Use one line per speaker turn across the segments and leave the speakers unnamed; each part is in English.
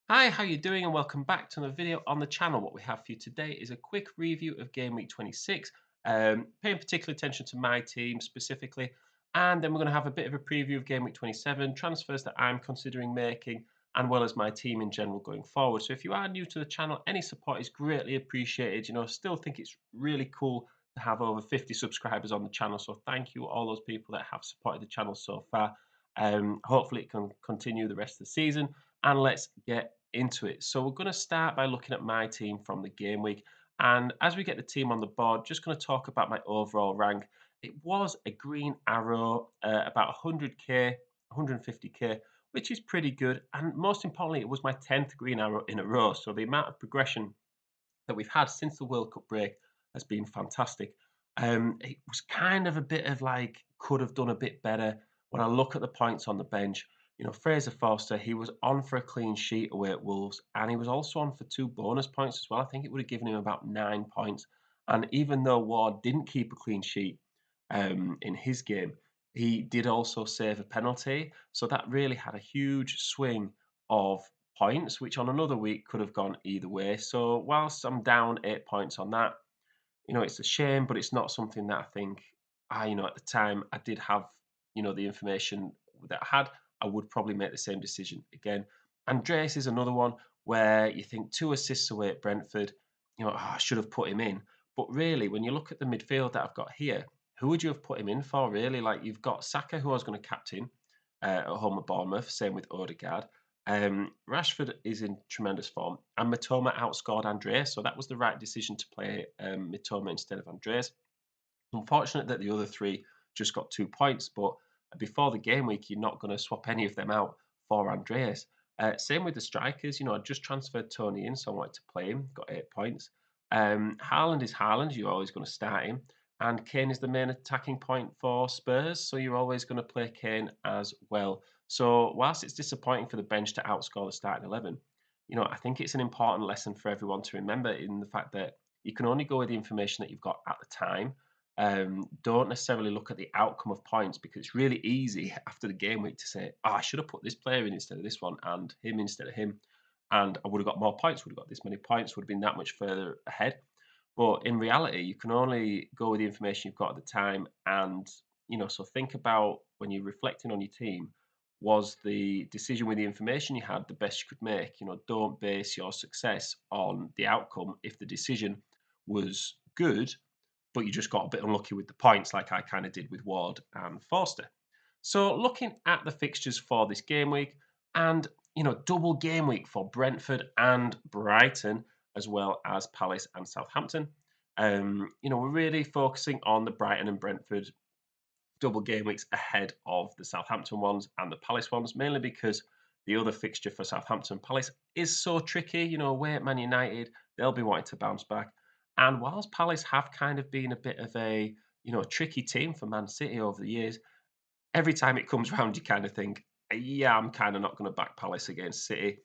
Hi, how you doing? And welcome back to another video on the channel. What we have for you today is a quick review of Game Week 26, paying particular attention to my team specifically, and then we're going to have a bit of a preview of Game Week 27, transfers that I'm considering making, and well as my team in general going forward. So if you are new to the channel, any support is greatly appreciated. Still think it's really cool to have over 50 subscribers on the channel. So thank you all those people that have supported the channel so far. Hopefully it can continue the rest of the season, and let's get into it. So we're going to start by looking at my team from the game week. And as we get the team on the board, just going to talk about my overall rank. It was a green arrow, about 100k, 150k, which is pretty good. And most importantly, it was my 10th green arrow in a row. So the amount of progression that we've had since the World Cup break has been fantastic. It was kind of a bit of like, could have done a bit better. When I look at the points on the bench, Fraser Forster, he was on for a clean sheet away at Wolves, and he was also on for 2 bonus points as well. I think it would have given him about 9 points. And even though Ward didn't keep a clean sheet in his game, he did also save a penalty. So that really had a huge swing of points, which on another week could have gone either way. So whilst I'm down 8 points on that, it's a shame, but it's not something that I think at the time I did have, the information that I had, I would probably make the same decision again. Andreas is another one where you think 2 assists away at Brentford, I should have put him in. But really, when you look at the midfield that I've got here, who would you have put him in for, really? Like, you've got Saka, who I was going to captain at home at Bournemouth, same with Odegaard. Rashford is in tremendous form, and Matoma outscored Andreas, so that was the right decision to play Matoma instead of Andreas. Unfortunate that the other three just got 2 points, but before the game week, you're not going to swap any of them out for Andreas. Same with the strikers. I just transferred Tony in, so I wanted to play him. Got 8 points. Haaland is Haaland. You're always going to start him. And Kane is the main attacking point for Spurs, so you're always going to play Kane as well. So whilst it's disappointing for the bench to outscore the starting 11, I think it's an important lesson for everyone to remember in the fact that you can only go with the information that you've got at the time. Don't necessarily look at the outcome of points, because it's really easy after the game week to say, "Oh, I should have put this player in instead of this one, and him instead of him, and I would have got more points. Would have got this many points. Would have been that much further ahead." But in reality, you can only go with the information you've got at the time, and so think about when you're reflecting on your team. Was the decision with the information you had the best you could make? Don't base your success on the outcome. If the decision was good, but you just got a bit unlucky with the points, like I kind of did with Ward and Forster. So looking at the fixtures for this game week, and double game week for Brentford and Brighton, as well as Palace and Southampton. We're really focusing on the Brighton and Brentford double game weeks ahead of the Southampton ones and the Palace ones, mainly because the other fixture for Southampton Palace is so tricky. Away at Man United, they'll be wanting to bounce back. And whilst Palace have kind of been a bit of a tricky team for Man City over the years, every time it comes round, you kind of think, yeah, I'm kind of not going to back Palace against City.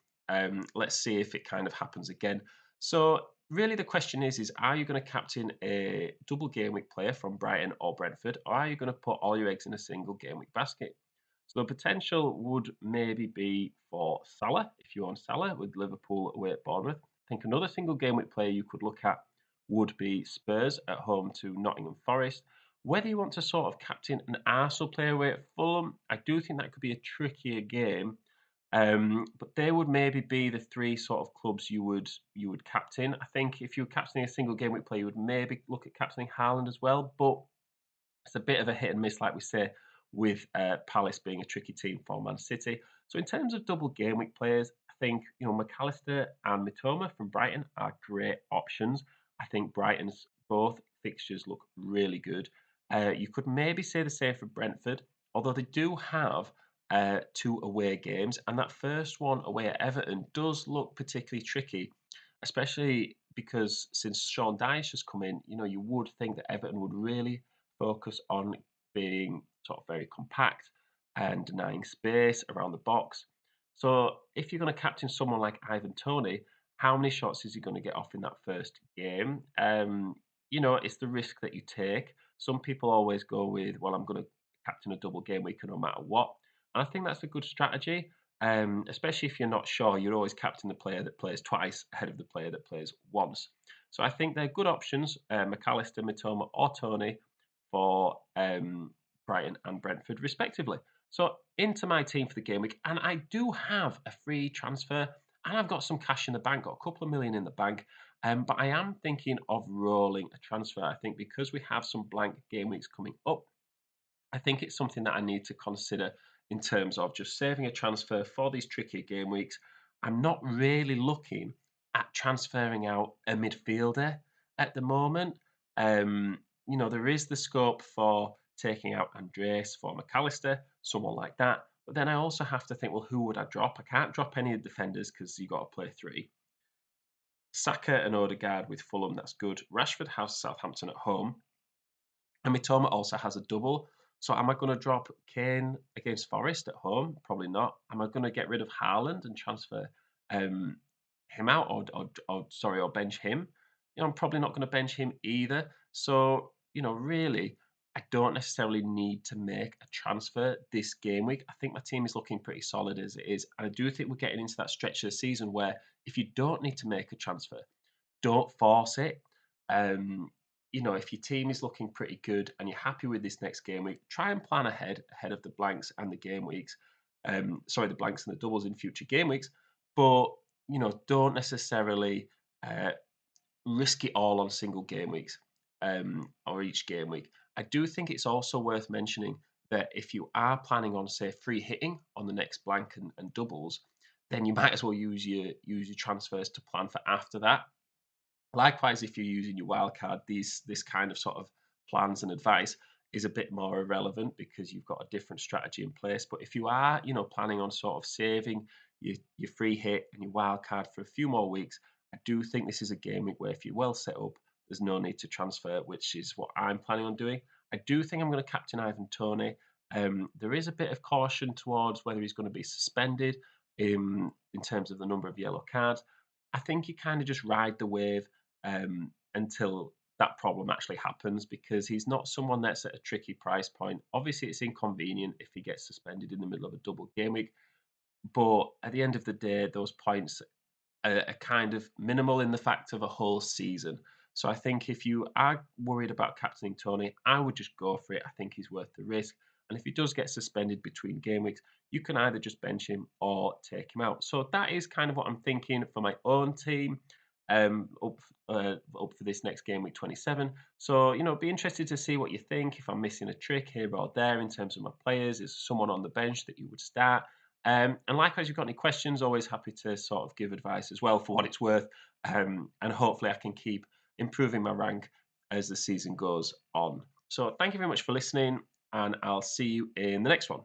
Let's see if it kind of happens again. So really, the question is are you going to captain a double game week player from Brighton or Brentford, or are you going to put all your eggs in a single game week basket? So the potential would maybe be for Salah, if you own Salah, with Liverpool away at Bournemouth. I think another single game week player you could look at would be Spurs at home to Nottingham Forest. Whether you want to sort of captain an Arsenal player away at Fulham, I do think that could be a trickier game. But they would maybe be the three sort of clubs you would captain. I think if you were captaining a single game week player, you would maybe look at captaining Haaland as well. But it's a bit of a hit and miss, like we say, with Palace being a tricky team for Man City. So in terms of double game week players, I think McAllister and Mitoma from Brighton are great options. I think Brighton's both fixtures look really good. You could maybe say the same for Brentford, although they do have two away games, and that first one away at Everton does look particularly tricky, especially because since Sean Dyche has come in, you would think that Everton would really focus on being sort of very compact and denying space around the box. So if you're going to captain someone like Ivan Toney, how many shots is he going to get off in that first game? It's the risk that you take. Some people always go with, well, I'm going to captain a double game week no matter what. And I think that's a good strategy. especially if you're not sure, you're always captain the player that plays twice ahead of the player that plays once. So I think they're good options, McAllister, Mitoma, or Tony for Brighton and Brentford, respectively. So into my team for the game week, and I do have a free transfer, and I've got some cash in the bank, got a couple of million in the bank. But I am thinking of rolling a transfer. I think because we have some blank game weeks coming up, I think it's something that I need to consider in terms of just saving a transfer for these trickier game weeks. I'm not really looking at transferring out a midfielder at the moment. There is the scope for taking out Andres for McAllister, someone like that. But then I also have to think, well, who would I drop? I can't drop any of the defenders because you've got to play three. Saka and Odegaard with Fulham, that's good. Rashford has Southampton at home. And Mitoma also has a double. So am I going to drop Kane against Forest at home? Probably not. Am I going to get rid of Haaland and transfer um, him out, or bench him? I'm probably not going to bench him either. So really, I don't necessarily need to make a transfer this game week. I think my team is looking pretty solid as it is, and I do think we're getting into that stretch of the season where if you don't need to make a transfer, don't force it. Um, if your team is looking pretty good and you're happy with this next game week, try and plan ahead of the blanks and the game weeks. The blanks and the doubles in future game weeks. But don't necessarily uh, risk it all on single game weeks or each game week. I do think it's also worth mentioning that if you are planning on, say, free hitting on the next blank and doubles, then you might as well use your transfers to plan for after that. Likewise, if you're using your wildcard, this kind of sort of plans and advice is a bit more irrelevant because you've got a different strategy in place. But if you are, planning on sort of saving your free hit and your wildcard for a few more weeks, I do think this is a game week where if you're well set up, there's no need to transfer, which is what I'm planning on doing. I do think I'm going to captain Ivan Toney. There is a bit of caution towards whether he's going to be suspended in terms of the number of yellow cards. I think you kind of just ride the wave until that problem actually happens because he's not someone that's at a tricky price point. Obviously, it's inconvenient if he gets suspended in the middle of a double game week, but at the end of the day, those points are kind of minimal in the fact of a whole season. So I think if you are worried about captaining Tony, I would just go for it. I think he's worth the risk. And if he does get suspended between game weeks, you can either just bench him or take him out. So that is kind of what I'm thinking for my own team up for this next game week 27. So be interested to see what you think. If I'm missing a trick here or there in terms of my players, is someone on the bench that you would start? And likewise, if you've got any questions, always happy to sort of give advice as well for what it's worth. And hopefully I can keep improving my rank as the season goes on. So thank you very much for listening, and I'll see you in the next one.